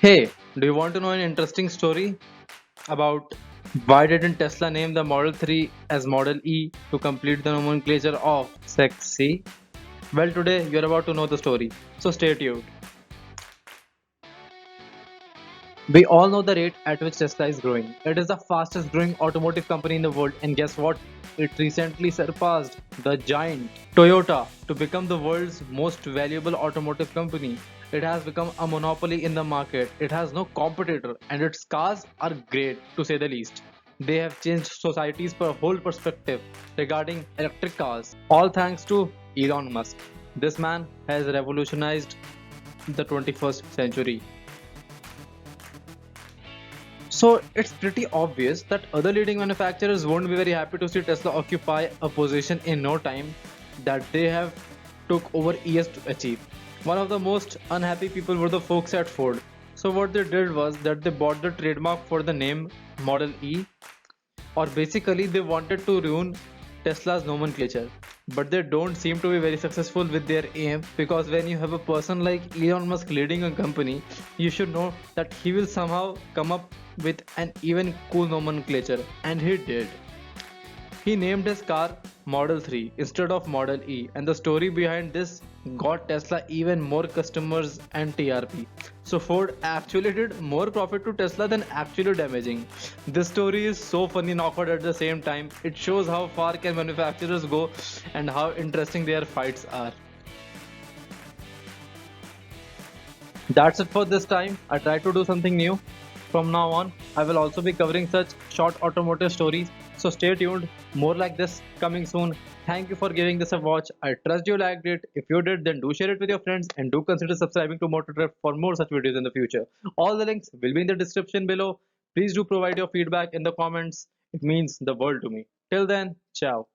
Hey, do you want to know an interesting story about why didn't Tesla name the Model 3 as Model E to complete the nomenclature of sexy? Well, today you're about to know the story, so stay tuned. We all know the rate at which Tesla is growing. It is the fastest growing automotive company in the world, and guess what? It recently surpassed the giant Toyota to become the world's most valuable automotive company. It has become a monopoly in the market. It has no competitor, and its cars are great to say the least. They have changed society's whole perspective regarding electric cars, all thanks to Elon Musk. This man has revolutionized the 21st century. So it's pretty obvious that other leading manufacturers won't be very happy to see Tesla occupy a position in no time that they have took over years to achieve. One of the most unhappy people were the folks at Ford. So what they did was that they bought the trademark for the name Model E, or basically they wanted to ruin Tesla's nomenclature. But they don't seem to be very successful with their aim, because when you have a person like Elon Musk leading a company, you should know that he will somehow come up with an even cool nomenclature, and he did. He named his car Model 3 instead of Model E, and the story behind this got Tesla even more customers and TRP. So Ford actually did more profit to Tesla than actually damaging. This story is so funny and awkward at the same time. It shows how far can manufacturers go and how interesting their fights are. That's it for this time. I try to do something new. From now on, I will also be covering such short automotive stories. So stay tuned. More like this coming soon. Thank you for giving this a watch. I trust you liked it. If you did, then do share it with your friends and do consider subscribing to MotorTrip for more such videos in the future. All the links will be in the description below. Please do provide your feedback in the comments. It means the world to me. Till then, ciao.